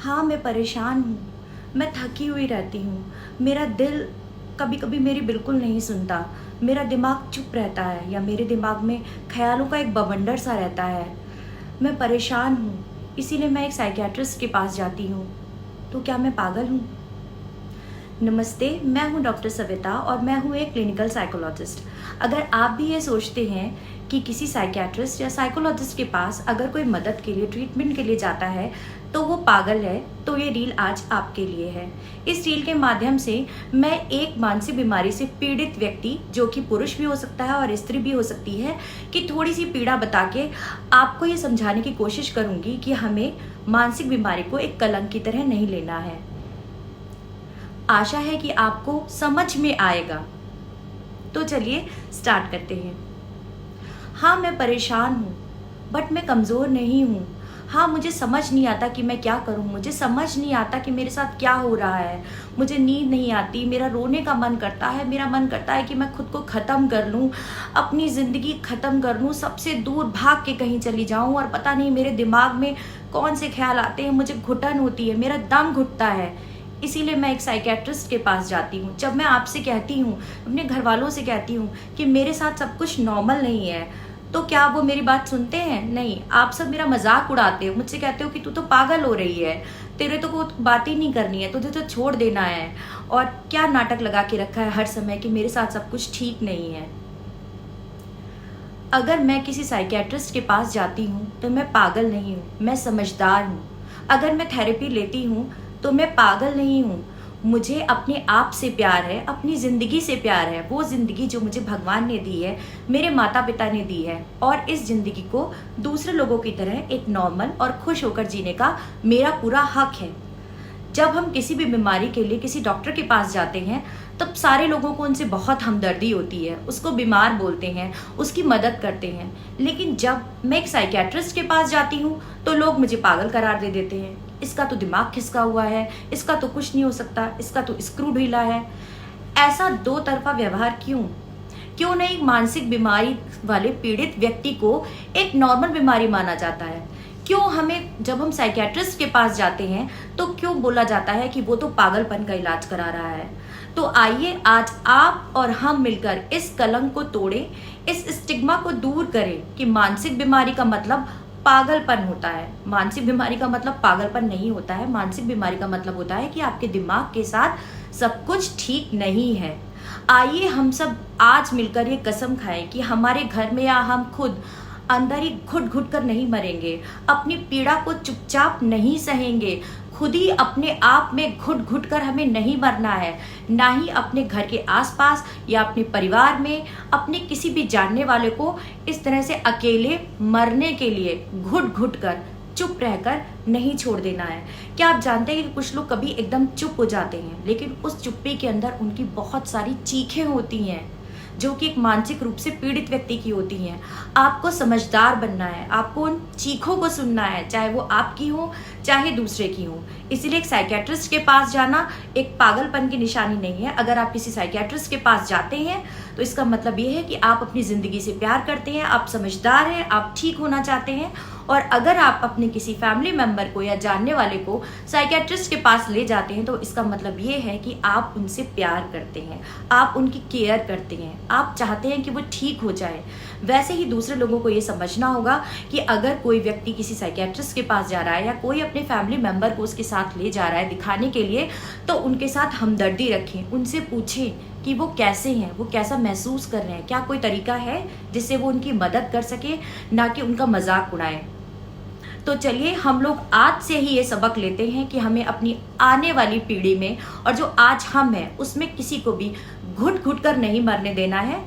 हाँ, मैं परेशान हूँ, मैं थकी हुई रहती हूँ। मेरा दिल कभी कभी मेरी बिल्कुल नहीं सुनता। मेरा दिमाग चुप रहता है या मेरे दिमाग में ख्यालों का एक बवंडर सा रहता है। मैं परेशान हूँ, इसीलिए मैं एक साइकियाट्रिस्ट के पास जाती हूँ। तो क्या मैं पागल हूँ? नमस्ते, मैं हूँ डॉक्टर सविता और मैं हूँ एक क्लिनिकल साइकोलॉजिस्ट। अगर आप भी ये सोचते हैं कि किसी साइकियाट्रिस्ट या साइकोलॉजिस्ट के पास अगर कोई मदद के लिए, ट्रीटमेंट के लिए जाता है तो वो पागल है, तो ये रील आज आपके लिए है। इस रील के माध्यम से मैं एक मानसिक बीमारी से पीड़ित व्यक्ति, जो कि पुरुष भी हो सकता है और स्त्री भी हो सकती है, कि थोड़ी सी पीड़ा बता के आपको ये समझाने की कोशिश करूंगी कि हमें मानसिक बीमारी को एक कलंक की तरह नहीं लेना है। आशा है कि आपको समझ में आएगा। तो चलिए स्टार्ट करते हैं। हाँ, मैं परेशान हूँ, बट मैं कमज़ोर नहीं हूँ। हाँ, मुझे समझ नहीं आता कि मैं क्या करूँ। मुझे समझ नहीं आता कि मेरे साथ क्या हो रहा है। मुझे नींद नहीं आती, मेरा रोने का मन करता है। मेरा मन करता है कि मैं खुद को ख़त्म कर लूँ, अपनी ज़िंदगी ख़त्म कर लूँ, सबसे दूर भाग के कहीं चली जाऊँ। और पता नहीं मेरे दिमाग में कौन से ख्याल आते हैं, मुझे घुटन होती है, मेरा दम घुटता है। इसीलिए मैं एक साइकियाट्रिस्ट के पास जाती हूँ। जब मैं आपसे कहती हूँ, अपने घर वालों से कहती हूँ कि मेरे साथ सब कुछ नॉर्मल नहीं है, तो क्या वो मेरी बात सुनते हैं? नहीं, आप सब मेरा मजाक उड़ाते हो। मुझसे कहते हो कि तू तो पागल हो रही है, तेरे तो कोई बात ही नहीं करनी है, तुझे तो छोड़ देना है। और क्या नाटक लगा के रखा है हर समय कि मेरे साथ सब कुछ ठीक नहीं है। अगर मैं किसी साइकियाट्रिस्ट के पास जाती हूँ तो मैं पागल नहीं हूँ, मैं समझदार हूँ। अगर मैं थेरेपी लेती हूँ तो मैं पागल नहीं हूँ। मुझे अपने आप से प्यार है, अपनी ज़िंदगी से प्यार है। वो ज़िंदगी जो मुझे भगवान ने दी है, मेरे माता पिता ने दी है, और इस ज़िंदगी को दूसरे लोगों की तरह एक नॉर्मल और खुश होकर जीने का मेरा पूरा हक है। जब हम किसी भी बीमारी के लिए किसी डॉक्टर के पास जाते हैं, तब सारे लोगों को उनसे बहुत हमदर्दी होती है, उसको बीमार बोलते हैं, उसकी मदद करते हैं। लेकिन जब मैं एक साइकियाट्रिस्ट के पास जाती हूँ तो लोग मुझे पागल करार दे देते हैं। इसका तो दिमाग खिसका हुआ है, इसका तो कुछ नहीं हो सकता, इसका तो स्क्रू ढीला है। ऐसा दो तरफा व्यवहार क्यों? क्यों नहीं मानसिक बीमारी वाले पीड़ित व्यक्ति को एक नॉर्मल बीमारी माना जाता है? क्यों हमें जब हम साइकियाट्रिस्ट के पास जाते हैं तो क्यों बोला जाता है कि वो तो पागलपन का इलाज करा रहा है? तो आइए आज आप और हम मिलकर इस कलंक को तोड़ें, इस स्टिग्मा को दूर करें कि मानसिक बीमारी का मतलब पागलपन होता है। मानसिक बीमारी का मतलब पागलपन नहीं होता है। मानसिक बीमारी का मतलब होता है कि आपके दिमाग के साथ सब कुछ ठीक नहीं है। आइए हम सब आज मिलकर ये कसम खाएं कि हमारे घर में या हम खुद अंदर ही घुट घुट कर नहीं मरेंगे, अपनी पीड़ा को चुपचाप नहीं सहेंगे, खुद ही अपने आप में घुट घुट कर हमें नहीं मरना है, ना ही अपने घर के आसपास या अपने परिवार में अपने किसी भी जानने वाले को इस तरह से अकेले मरने के लिए घुट घुट कर चुप रहकर नहीं छोड़ देना है। क्या आप जानते हैं कि कुछ लोग कभी एकदम चुप हो जाते हैं, लेकिन उस चुप्पी के अंदर उनकी बहुत सारी चीखें होती हैं, जो कि एक मानसिक रूप से पीड़ित व्यक्ति की होती हैं। आपको समझदार बनना है, आपको उन चीखों को सुनना है, चाहे वो आपकी हो चाहे दूसरे की हो। इसीलिए एक साइकियाट्रिस्ट के पास जाना एक पागलपन की निशानी नहीं है। अगर आप किसी साइकियाट्रिस्ट के पास जाते हैं तो इसका मतलब ये है कि आप अपनी ज़िंदगी से प्यार करते हैं, आप समझदार हैं, आप ठीक होना चाहते हैं। और अगर आप अपने किसी फैमिली मेम्बर को या जानने वाले को साइकियाट्रिस्ट के पास ले जाते हैं तो इसका मतलब ये है कि आप उनसे प्यार करते हैं, आप उनकी केयर करते हैं, आप चाहते हैं कि वो ठीक हो जाए। वैसे ही दूसरे लोगों को ये समझना होगा कि अगर कोई व्यक्ति किसी साइकियाट्रिस्ट के पास जा रहा है या कोई अपने फैमिली मेम्बर को उसके साथ ले जा रहा है दिखाने के लिए, तो उनके साथ हमदर्दी रखें, उनसे पूछें कि वो कैसे हैं, वो कैसा महसूस कर रहे हैं, क्या कोई तरीका है जिससे वो उनकी मदद कर सके, ना कि उनका मजाक उड़ाएं। तो चलिए हम लोग आज से ही ये सबक लेते हैं कि हमें अपनी आने वाली पीढ़ी में और जो आज हम हैं उसमें किसी को भी घुट घुट कर नहीं मरने देना है।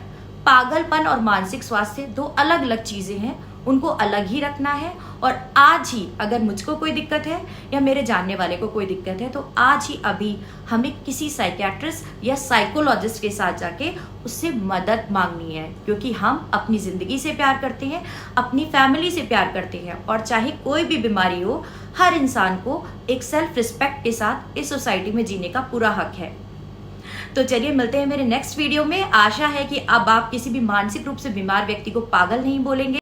पागलपन और मानसिक स्वास्थ्य दो अलग अलग चीजें हैं, उनको अलग ही रखना है। और आज ही अगर मुझको कोई दिक्कत है या मेरे जानने वाले को कोई दिक्कत है तो आज ही अभी हमें किसी साइकियाट्रिस्ट या साइकोलॉजिस्ट के साथ जाके उससे मदद मांगनी है, क्योंकि हम अपनी ज़िंदगी से प्यार करते हैं, अपनी फैमिली से प्यार करते हैं। और चाहे कोई भी बीमारी हो, हर इंसान को एक सेल्फ रिस्पेक्ट के साथ इस सोसाइटी में जीने का पूरा हक है। तो चलिए मिलते हैं मेरे नेक्स्ट वीडियो में। आशा है कि अब आप किसी भी मानसिक रूप से बीमार व्यक्ति को पागल नहीं बोलेंगे।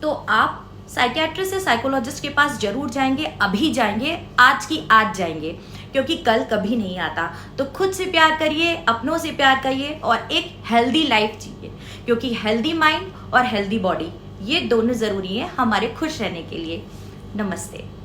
तो आप साइकियाट्रिस्ट या साइकोलॉजिस्ट के पास जरूर जाएंगे, अभी जाएंगे, आज की आज जाएंगे, क्योंकि कल कभी नहीं आता। तो खुद से प्यार करिए, अपनों से प्यार करिए और एक हेल्दी लाइफ जिए, क्योंकि हेल्दी माइंड और हेल्दी बॉडी ये दोनों जरूरी है हमारे खुश रहने के लिए। नमस्ते।